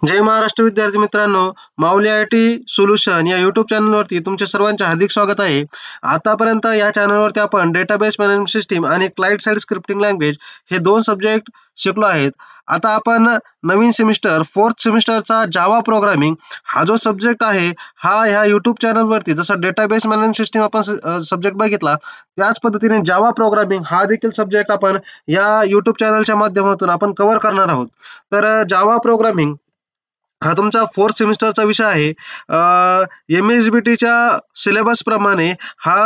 जय महाराष्ट्र विद्यार्थी मित्रांनो, माऊली IT solution या यूट्यूब चॅनलवरती तुमचे सर्वांचे हार्दिक स्वागत आहे. आतापर्यंत या चॅनलवरती आपण डेटाबेस मॅनेजमेंट सिस्टीम आणि क्लायंट साइड स्क्रिप्टिंग लँग्वेज हे 2 सब्जेक्ट शिकलो आहेत. आता आपण नवीन सेमिस्टर 4th सेमिस्टरचा जावा प्रोग्रामिंग हा जो सब्जेक्ट आहे, हा ह्या यूट्यूब चॅनलवरती जसं डेटाबेस मॅनेजमेंट सिस्टीम आपण सब्जेक्ट बघितला, त्याच पद्धतीने जावा प्रोग्रामिंग हा देखील सब्जेक्ट आपण या यूट्यूब चॅनलच्या माध्यमातून आपण कव्हर करणार आहोत. तर जावा प्रोग्रामिंग हा तुमचा 4th सेमिस्टरचा विषय आहे. एम-एस-बी-टीच्या सिलेबसप्रमाणे हा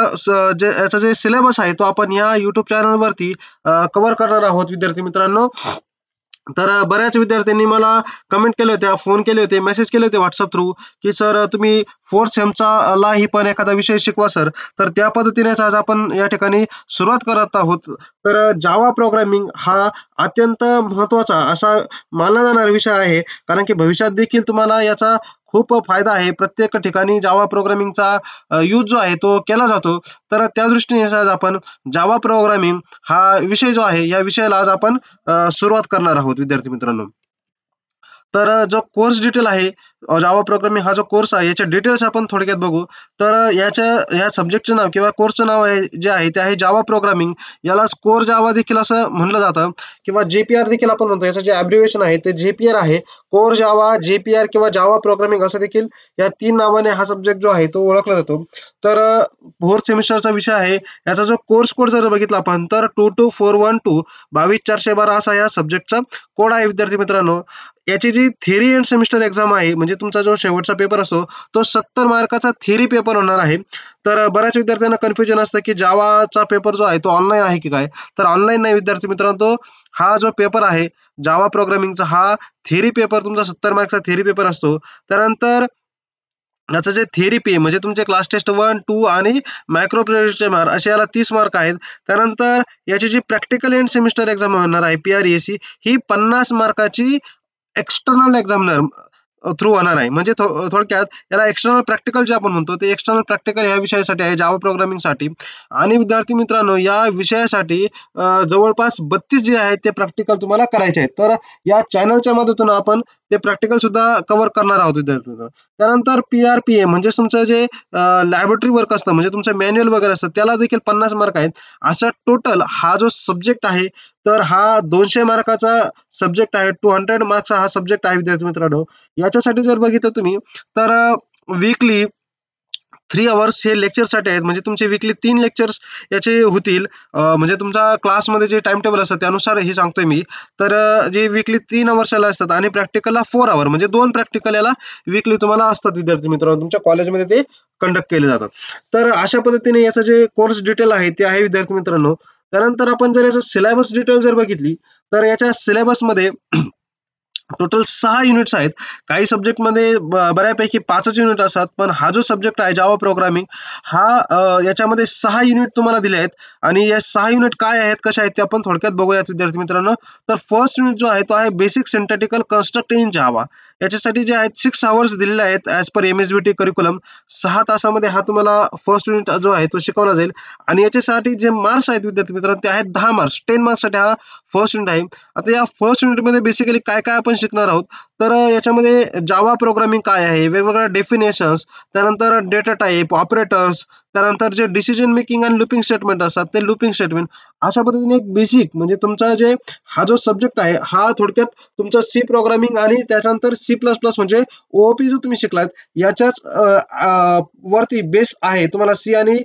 याचा जे सिलेबस आहे तो आपण या YouTube चॅनलवरती कव्हर करणार आहोत विद्यार्थी मित्रांनो. तर बऱ्याच विद्यार्थ्यांनी मला कमेंट केल्या होत्या, फोन केले होते, मेसेज केले होते WhatsApp थ्रू, की सर तुम्ही 4th सेमचा ला ही पण एखादा विषय शिकवा सर. तर त्या पद्धतीनेच आज आपण या ठिकाणी सुरुवात करत आहोत. तर जावा प्रोग्रामिंग हा अत्यंत महत्त्वाचा असा मानला जाणारा विषय आहे. कारण की भविष्यात देखील तुम्हाला याचा खूप फायदा आहे. प्रत्येक ठिकाणी जावा प्रोग्रामिंगचा यूज जो आहे तो केला जातो. तर त्या दृष्टीने आज आपण जावा प्रोग्रामिंग हा विषय जो आहे, या विषयाला आज आपण सुरुवात करणार आहोत विद्यार्थी मित्रांनो. तर जो कोर्स डिटेल आहे, जावा प्रोग्रामिंग हा जो कोर्स आहे याच्या डिटेल्स आपण थोडक्यात बघू. तर या सब्जेक्टचं नाव किंवा कोर्सचं नाव आहे जे आहे ते आहे जावा प्रोग्रामिंग. यालाच कोर जावा देखील असं म्हणलं जातं किंवा जे-पी-आर देखील आपण म्हणतो. याचं जे ॲब्रिव्हिएशन आहे ते जे-पी-आर आहे. कोर जावा, जे-पी-आर किंवा जावा प्रोग्रामिंग असं देखील या 3 नावाने हा सब्जेक्ट जो आहे तो ओळखला जातो. तर 4th सेमिस्टरचा विषय आहे. याचा जो कोर्स कोड जर बघितला आपण तर 22412 22412 असा या सब्जेक्टचा कोड आहे विद्यार्थी मित्रांनो. याची जी थिअरी एंड सेमिस्टर एक्झाम आहे, म्हणजे तुमचा जो शेवटचा पेपर असतो, तो 70 मार्काचा थिअरी पेपर होणार आहे. तर बऱ्याच विद्यार्थ्यांना कन्फ्युजन असतं, की जावाचा पेपर जो आहे तो ऑनलाईन आहे की काय? तर ऑनलाईन नाही विद्यार्थी मित्रांनो. हा जो पेपर आहे जावा प्रोग्रामिंगचा हा थिअरी पेपर तुमचा 70 मार्क्सचा थिअरी पेपर असतो. त्यानंतर याचं जे थिअरी पे म्हणजे तुमचे क्लास टेस्ट 1, 2 आणि मायक्रो प्रोजेक्टचे मार्क असे याला 30 मार्क आहेत. त्यानंतर याची जी प्रॅक्टिकल एंड सेमिस्टर एक्झाम होणार आहे PRESC ही 50 मार्काची एक्सटर्नल एक्झामिनर थ्रू होणार आहे. म्हणजे थोडक्यात याला एक्सटर्नल प्रॅक्टिकल जे आपण म्हणतो ते एक्सटर्नल प्रॅक्टिकल या विषयासाठी आहे जावा प्रोग्रामिंगसाठी. आणि विद्यार्थी मित्रांनो या विषयासाठी जवळपास 32 जे आहेत ते प्रॅक्टिकल तुम्हाला करायचे आहेत. तर या चॅनलच्या मदतीतून आपण ते प्रॅक्टिकल सुद्धा कव्हर करणार आहोत विद्यार्थी मित्रांनो. त्यानंतर PRPA म्हणजे तुमचं जे लॅबोरेटरी वर्क असतं म्हणजे तुमचं मॅन्युअल वगैरे असतं त्याला देखील 50 मार्क आहेत. असा टोटल हा जो सब्जेक्ट आहे तर हा 200 मार्काचा सब्जेक्ट आहे. 200 मार्क्सचा हा सब्जेक्ट आहे विद्यार्थी मित्रांनो. याच्यासाठी जर बघितलं तुम्ही तर वीकली 3 अवर्स हे लेक्चरसाठी आहेत. म्हणजे तुमचे वीकली 3 लेक्चर्स याचे होतील. म्हणजे तुमचा क्लासमध्ये जे टाईम टेबल असतं त्यानुसार हे सांगतोय मी. तर जे वीकली 3 अवर्स याला असतात आणि प्रॅक्टिकलला 4 अवर म्हणजे 2 प्रॅक्टिकल याला वीकली तुम्हाला असतात विद्यार्थी मित्रांनो. तुमच्या कॉलेजमध्ये ते कंडक्ट केले जातात. तर अशा पद्धतीने याचं जे कोर्स डिटेल आहे ते आहे विद्यार्थी मित्रांनो. त्यानंतर आपण जर याचं सिलेबस डिटेल जर बघितली तर याच्या सिलेबसमध्ये टोटल 6 युनिट्स आहेत. काही सब्जेक्टमध्ये बऱ्यापैकी 5च युनिट असतात. पण हा जो सब्जेक्ट आहे जावा प्रोग्रामिंग हा याच्यामध्ये 6 युनिट तुम्हाला दिले आहेत आणि या 6 युनिट काय आहेत, कशा आहेत ते आपण थोडक्यात बघूयात विद्यार्थी मित्रांनो. तर फर्स्ट युनिट जो आहे तो आहे बेसिक सिंटॅटिकल कन्स्ट्रक्ट इन जावा. याच्यासाठी जे आहेत 6 अवर्स दिलेले आहेत ॲज पर MSBT करिक्युलम. 6 तासामध्ये हा तुम्हाला फर्स्ट युनिट जो आहे तो शिकवला जाईल आणि याच्यासाठी जे मार्क्स आहेत विद्यार्थी मित्रांनो ते आहेत 10 मार्क्स. 10 मार्क्ससाठी हा फर्स्ट युनिट आहे. आता या फर्स्ट युनिटमध्ये बेसिकली काय-काय आपण शिकणार आहोत. तर याच्यामध्ये जावा प्रोग्रामिंग काय आहे, वेगवेगळ्या डेफिनेशन्स, त्यानंतर डेटा टाइप, ऑपरेटर्स, त्यानंतर जे डिसिजन मेकिंग आणि लूपिंग स्टेटमेंट असतात ते लूपिंग स्टेटमेंट. अशा पद्धतीने एक बेसिक म्हणजे तुमचा जे हा जो सब्जेक्ट आहे हा थोडक्यात तुमचं सी प्रोग्रामिंग आणि त्याच्यानंतर C++ म्हणजे OOP जो तुम्ही शिकलात याच्याच वरती बेस आहे. तुम्हाला सी आणि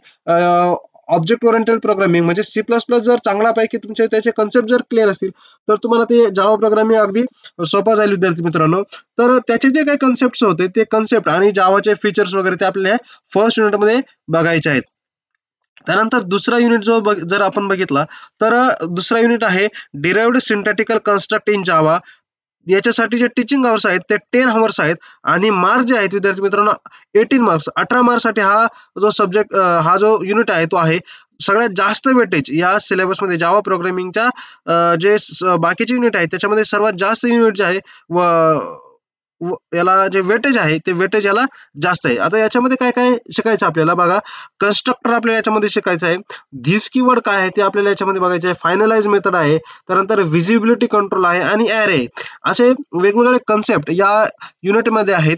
ऑब्जेक्ट ओरिएंटेड प्रोग्रामिंग म्हणजे C++ जर चांगल्यापैकी तुमचे त्याचे कन्सेप्ट जर क्लिअर असतील तर तुम्हाला ते जावा प्रोग्रामिंग अगदी सोपं जाईल विद्यार्थी मित्रांनो. तर त्याचे जे काही कन्सेप्ट्स होते ते कन्सेप्ट आणि जावाचे फीचर्स वगैरे ते आपल्याला फर्स्ट युनिटमध्ये बघायचे आहेत. त्यानंतर दुसरा युनिट जर आपण बघितला तर दुसरा युनिट आहे डिराइव्हड सिंटॅटिकल कन्स्ट्रक्ट इन जावा. याच्यासाठी जे टीचिंग अवर्स आहेत ते 10 अवर्स आहेत आणि मार्क्स जे आहेत विद्यार्थी मित्रांनो 18 मार्क्स 18 मार्क्ससाठी हा जो सब्जेक्ट हा जो युनिट आहे तो आहे. सगळ्यात जास्त वेटेज या सिलेबसमध्ये जावा प्रोग्रामिंगच्या जे बाकीचे युनिट आहेत त्याच्यामध्ये सर्वात जास्त युनिट जे आहे याला जे वेटेज आहे ते वेटेज याला जास्त आहे. आता याच्यामध्ये काय काय शिकायचं आपल्याला बघा. कन्स्ट्रक्टर आपल्याला याच्यामध्ये शिकायचं आहे. धिस कीवर्ड काय आहे ते आपल्याला याच्यामध्ये बघायचं आहे. फायनलाइज मेथड आहे, त्यानंतर व्हिजिबिलिटी कंट्रोल आहे आणि ॲरे. असे वेगवेगळे कन्सेप्ट या युनिटमध्ये आहेत.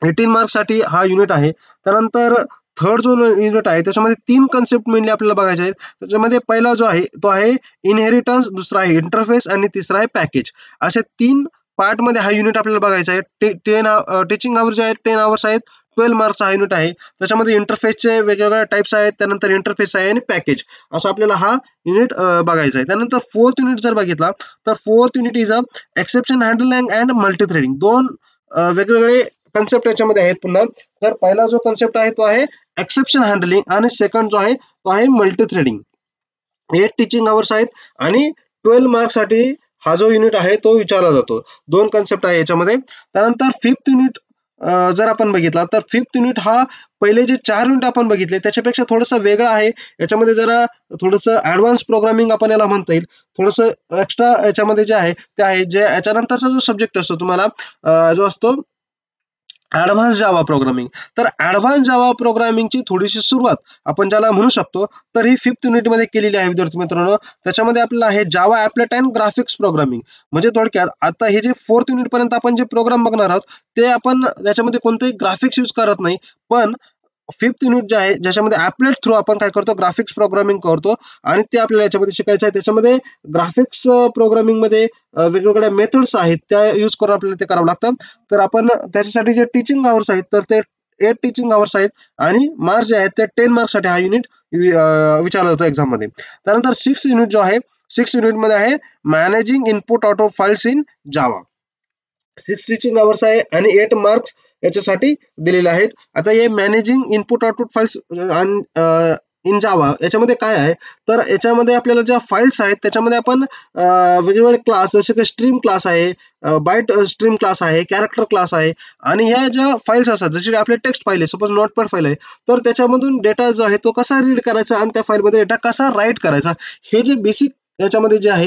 18 मार्क्ससाठी हा युनिट आहे. त्यानंतर थर्ड जो युनिट आहे त्याच्यामध्ये 3 कन्सेप्ट मेनली आपल्याला बघायचे आहेत. त्याच्यामध्ये पहिला जो आहे तो आहे इनहेरिटन्स, दुसरा आहे इंटरफेस आणि तिसरा आहे पॅकेज. अशा 3 पार्टमध्ये हा युनिट आपल्याला बघायचा आहे. 10 टीचिंग अवर्स जे आहेत 10 अवर्स आहेत. 12 मार्क्सचा हा युनिट आहे. त्याच्यामध्ये इंटरफेसचे वेगवेगळ्या टाइप्स आहेत, त्यानंतर इंटरफेस आहे आणि पॅकेज, असं आपल्याला हा युनिट बघायचा आहे. त्यानंतर फोर्थ युनिट जर बघितला तर fourth unit is a exception handling and multithreading. दोन वेगवेगळे कन्सेप्ट याच्यामध्ये आहेत पुन्हा. तर पहिला जो कन्सेप्ट आहे तो आहे एक्सेप्शन हँडलिंग आणि सेकंड जो आहे तो आहे मल्टीथ्रेडिंग. 8 टीचिंग अवर्स आहेत आणि 12 मार्क्ससाठी हा जो युनिट आहे तो विचारला जातो. 2 कन्सेप्ट आहे याच्यामध्ये. त्यानंतर फिफ्थ युनिट जर आपण बघितला तर फिफ्थ युनिट हा पहिले जे 4 युनिट आपण बघितले त्याच्यापेक्षा थोडंसं वेगळं आहे. याच्यामध्ये जरा थोडंसं ॲडव्हान्स प्रोग्रामिंग आपण याला म्हणता येईल. थोडंसं एक्स्ट्रा याच्यामध्ये जे आहे ते आहे. जे याच्यानंतरचा जो सब्जेक्ट असतो तुम्हाला जो असतो ॲडव्हान्स जावा प्रोग्रामिंग. तर ॲडव्हान्स जावा प्रोग्रामिंगची थोडीशी सुरुवात आपण ज्याला म्हणू शकतो, तर ही 5th युनिटमध्ये केलेली आहे विद्यार्थी मित्रांनो. त्याच्यामध्ये आपल्याला आहे जावा ॲपलेट अँड ग्राफिक्स प्रोग्रामिंग. म्हणजे थोडक्यात आता हे जे 4th युनिटपर्यंत आपण जे प्रोग्राम बघणार आहोत, ते आपण त्याच्यामध्ये कोणतेही ग्राफिक्स यूज करत नाही. पण 5th युनिट जे आहे, ज्याच्यामध्ये ॲपलेट थ्रू आपण काय करतो, ग्राफिक्स प्रोग्रामिंग करतो आणि ते आपल्याला याच्यामध्ये शिकायचं आहे. त्याच्यामध्ये ग्राफिक्स प्रोग्रामिंगमध्ये वेगवेगळ्या मेथड्स आहेत, त्या यूज करून आपल्याला ते करावं लागतं. तर आपण त्याच्यासाठी जे टीचिंग अवर्स आहेत, तर ते 8 टीचिंग अवर्स आहेत आणि मार्क्स जे आहेत ते 10 मार्क्ससाठी हा युनिट विचारला जातो एक्झाममध्ये. त्यानंतर 6th युनिट जो आहे, 6th युनिटमध्ये आहे managing input out of files in Java. 6 teaching hours आहे आणि 8 मार्क्स याच्यासाठी दिलेले आहेत. आता हे managing input output files in Java याच्यामध्ये काय आहे, तर याच्यामध्ये आपल्याला ज्या फाइल्स आहेत त्याच्यामध्ये आपण वेगवेगळे क्लास, जसे की स्ट्रीम क्लास आहे, बाईट स्ट्रीम क्लास आहे, कॅरेक्टर क्लास आहे आणि ह्या ज्या फाइल्स असतात, जसे आपले टेक्स्ट फाईल आहे, सपोज नोटपॅड फाईल आहे, तर त्याच्यामधून डेटा जो आहे तो कसा रीड करायचा आणि त्या फाईलमध्ये डेटा कसा राईट करायचा, हे जे बेसिक याच्यामध्ये जे आहे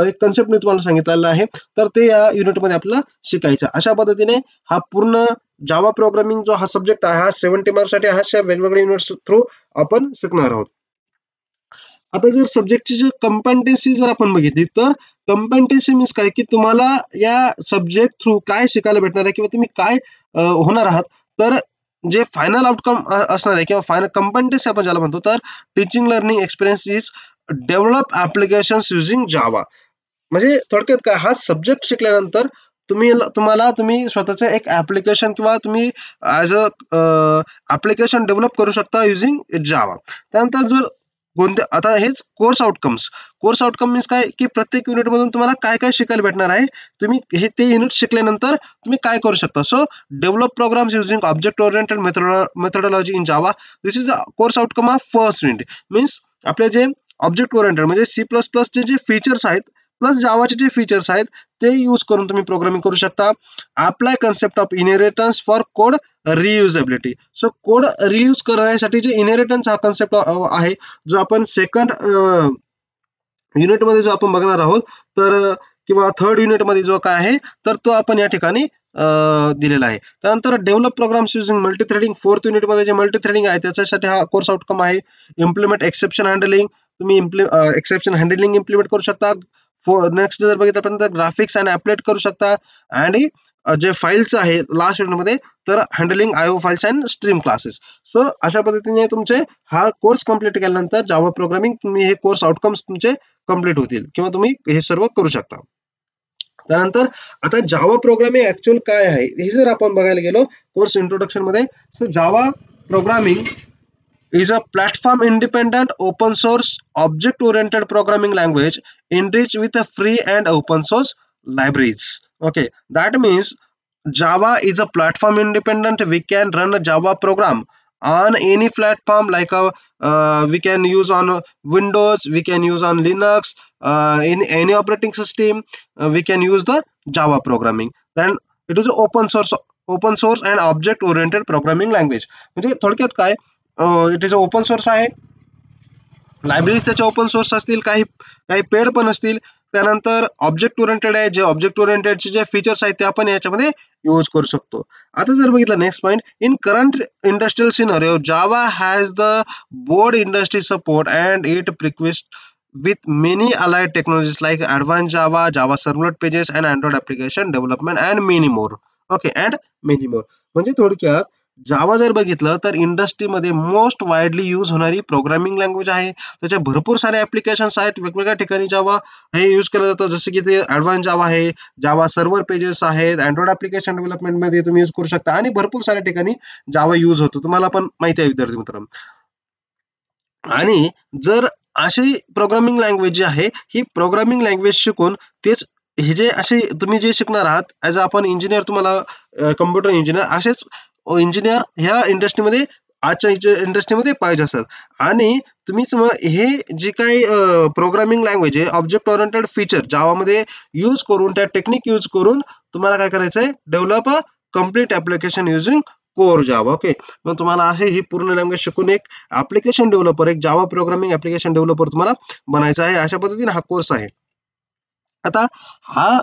एक कन्सेप्ट मी तुम्हाला सांगितलेला आहे. तर ते या युनिटमध्ये आपल्याला शिकायचं. अशा पद्धतीने हा पूर्ण जावा प्रोग्रामिंग जो हा सब्जेक्ट आहे, हा 70 मार्क्ससाठी अशा वेगवेगळ्या युनिट्स थ्रू आपण शिकणार आहोत. आता जर सब्जेक्टची जी कंपेटेन्सी जर आपण बघितली, तर कंपेटेन्सी मीन्स काय, की तुम्हाला या सब्जेक्ट थ्रू काय शिकायला भेटणार आहे किंवा तुम्ही काय होणार आहात. तर जे फायनल आउटकम असणार आहे किंवा फायनल कंपेटेन्सी आपण ज्याला म्हणतो, तर teaching learning experience is develop applications using Java. म्हणजे थोडक्यात काय, हा सब्जेक्ट शिकल्यानंतर तुम्ही स्वतःचं एक ॲप्लिकेशन किंवा तुम्ही ॲज अ ॲप्लिकेशन डेव्हलप करू शकता युजिंग जावा. त्यानंतर जर कोणत्या, आता हेच कोर्स आउटकम मीन्स काय, की प्रत्येक युनिटमधून तुम्हाला काय काय शिकायला भेटणार आहे, तुम्ही हे ते युनिट शिकल्यानंतर तुम्ही काय करू शकता. So develop programs using object oriented methodology in Java. This is the course outcome of first unit. Means आपले जे ऑब्जेक्ट ओरिएंटेड म्हणजे C++चे जे फीचर्स आहेत प्लस जावाचे जे फीचर्स आहेत ते यूज करून तुम्ही प्रोग्रामिंग करू शकता. Apply concept of inheritance for code reusability. So code reuse करण्यासाठी जे इनहेरिटन्स हा कन्सेप्ट आहे, जो आपण सेकंड युनिटमध्ये जो आपण बघणार आहोत, तर किंवा थर्ड युनिटमध्ये जो काय आहे, तर तो आपण या ठिकाणी दिलेला आहे. त्यानंतर develop programs using multithreading. Fourth युनिटमध्ये जे मल्टीथ्रेडिंग आहे त्याच्यासाठी हा कोर्स आउटकम आहे. Implement exception handling. तुम्ही एक्सेप्शन हँडलिंग इम्प्लिमेंट करू शकता. नेक्स्ट जर बघितलं तर ग्राफिक्स आणि ॲपलेट करू शकता. आणि जे फाईल्स आहे लास्ट युनिटमध्ये, तर handling IO files and stream classes. So अशा पद्धतीने तुमचे हा कोर्स कंप्लीट केल्यानंतर जावा प्रोग्रामिंग तुम्ही हे कोर्स आउटकम्स तुमचे कंप्लीट होतील किंवा तुम्ही हे सर्व करू शकता. त्यानंतर आता जावा प्रोग्रामिंग ऍक्च्युअल काय आहे हे जर आपण बघायला गेलो कोर्स इंट्रोडक्शन मध्ये, so Java programming is a platform independent open source object oriented programming language enriched with a free and open source libraries. Okay, that means Java is a platform independent. We can run a Java program on any platform, like we can use on Windows, we can use on Linux, in any operating system, we can use the Java programming. Then it is open source and object oriented programming language. म्हणजे थोडक्यात काय, it is open source आहे. Libraries त्याच्या open source असतील, काही काही paid पण असतील. त्यानंतर ऑब्जेक्ट ओरिएंटेड आहे, जे ऑब्जेक्ट ओरिएंटेडचे जे फीचर्स आहेत ते आपण याच्यामध्ये यूज करू शकतो. आता जर बघितलं next point, in current industrial scenario Java has the broad industry support and it prerequisites with many allied technologies like advanced Java, Java servlet pages and Android application development and many more. Okay, and many more. म्हणजे थोडक्यात जावा जर बघितलं तर इंडस्ट्रीमध्ये most widely use होणारी programming language आहे. त्याचे भरपूर सारे ऍप्लिकेशन्स आहेत, वेगवेगळ्या ठिकाणी जावा हे यूज केलं जातं, जसं की ते ऍडव्हान्स जावा आहे, जावा सर्व्हर पेजेस आहेत, अँड्रॉइड ऍप्लिकेशन डेव्हलपमेंट मध्ये तुम्ही यूज करू शकता आणि भरपूर साऱ्या ठिकाणी जावा यूज होतो, तुम्हाला पण माहिती आहे विद्यार्थी मित्रांनो. आणि जर अशी प्रोग्रामिंग लँग्वेज जी आहे, ही प्रोग्रामिंग लँग्वेज शिकून तेच हे जे असे तुम्ही जे शिकणार आहात ॲज आपण इंजिनियर, तुम्हाला कम्प्युटर इंजिनियर असेच इंजिनियर ह्या इंडस्ट्रीमध्ये आजच्या इंडस्ट्रीमध्ये पाहिजे असतात. आणि तुम्हीच मग हे जे काही प्रोग्रामिंग लँग्वेज आहे, ऑब्जेक्ट ओरिएंटेड फीचर जावामध्ये यूज करून, त्या टेक्निक यूज करून तुम्हाला काय करायचं आहे, develop a complete application using core Java. Okay, मग तुम्हाला असे ही पूर्ण लँग्वेज शिकून एक ऍप्लिकेशन डेव्हलपर, एक जावा प्रोग्रामिंग ऍप्लिकेशन डेव्हलपर तुम्हाला बनायचं आहे. अशा पद्धतीने हा कोर्स आहे. आता हा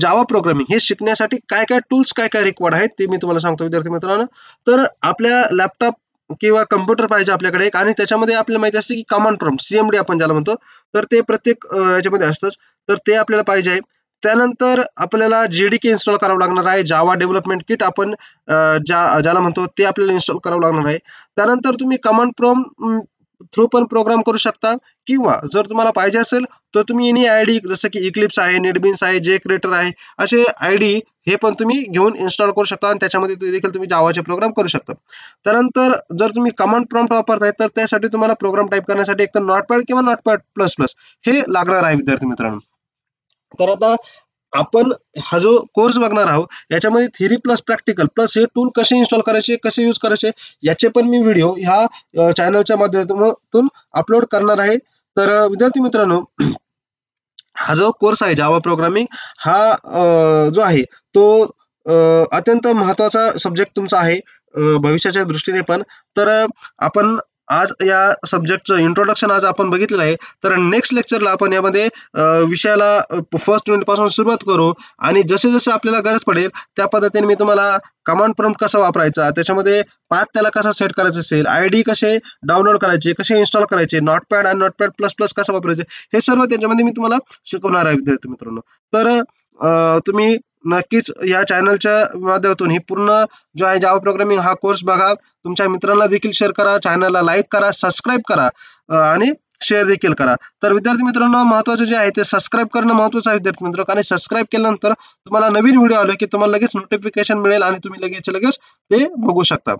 जावा प्रोग्रामिंग हे शिकण्यासाठी काय काय टूल्स काय काय रिक्वायर्ड आहेत ते मी तुम्हाला सांगतो विद्यार्थी मित्रांनो. तर आपल्या लॅपटॉप किंवा कम्प्युटर पाहिजे आपल्याकडे एक, आणि त्याच्यामध्ये आपल्याला माहिती असते की कमांड प्रॉम्प्ट सीएमडी आपण ज्याला म्हणतो, तर ते प्रत्येक याच्यामध्ये असतंच, तर ते आपल्याला पाहिजे आहे. त्यानंतर आपल्याला जेडीके इन्स्टॉल करावं लागणार आहे, जावा डेव्हलपमेंट किट आपण ज्याला म्हणतो ते आपल्याला इन्स्टॉल करावं लागणार आहे. त्यानंतर तुम्ही कमांड प्रॉम्प्ट थ्रू पण प्रोग्राम करू शकता, किंवा जर तुम्हाला पाहिजे असेल तर तुम्ही एनी आयडी जसं की इक्लिप्स आहे, नेटबीन्स आहे, जे क्रिएटर आहे, असे आयडी हे पण तुम्ही घेऊन इन्स्टॉल करू शकता आणि त्याच्यामध्ये देखील तुम्ही जावाचे प्रोग्राम करू शकता. त्यानंतर जर तुम्ही कमांड प्रॉम्प्ट वापरताय तर त्यासाठी तुम्हाला प्रोग्राम टाईप करण्यासाठी एक तर नॉटपॅड किंवा नॉटपॅड प्लस प्लस हे लागणार आहे विद्यार्थी मित्रांनो. तर आता आपण हा जो कोर्स बघणार आहोत याच्यामध्ये थिअरी प्लस प्रॅक्टिकल प्लस हे टूल कसे इन्स्टॉल करायचे, कसे यूज करायचे, याचे पण मी व्हिडिओ ह्या चॅनलच्या माध्यमातून अपलोड करणार आहे. तर विद्यार्थी मित्रांनो, हा जो कोर्स आहे जावा प्रोग्रामिंग, हा जो आहे तो अत्यंत महत्वाचा सब्जेक्ट तुमचा आहे भविष्याच्या दृष्टीने पण. तर आपण आज या सब्जेक्टचं इंट्रोडक्शन आज आपण बघितलेलं आहे. तर नेक्स्ट लेक्चरला आपण यामध्ये विषयाला फर्स्ट युनिट पासून सुरुवात करू, आणि जसे जसे आपल्याला गरज पडेल त्या पद्धतीने मी तुम्हाला कमांड प्रॉम्प्ट कसा वापरायचा, त्याच्यामध्ये पाथ त्याला कसा सेट करायचा असेल, आयडी कसे डाउनलोड करायचे, कसे इन्स्टॉल करायचे, नॉटपॅड आणि नॉटपॅड प्लस प्लस कसं वापरायचे, हे सर्व त्याच्यामध्ये मी तुम्हाला शिकवणार आहे विद्यार्थी मित्रांनो. तर तुम्ही नक्कीच या चॅनलच्या माध्यमातून ही पूर्ण जो आहे जावा प्रोग्रामिंग हा कोर्स बघा, तुमच्या मित्रांना देखील शेअर करा, चॅनलला लाईक करा, सबस्क्राईब करा आणि शेअर देखील करा. तर विद्यार्थी मित्रांनो, महत्त्वाचं जे आहे ते सबस्क्राईब करणं महत्त्वाचं आहे विद्यार्थी मित्रांनो, कारण सबस्क्राईब केल्यानंतर तुम्हाला नवीन व्हिडिओ आले की तुम्हाला लगेच नोटिफिकेशन मिळेल आणि तुम्ही लगेच ते बघू शकता.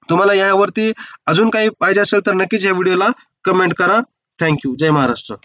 तुम्हाला यावरती अजून काही पाहिजे असेल तर नक्कीच या व्हिडिओला कमेंट करा. थँक्यू. जय महाराष्ट्र.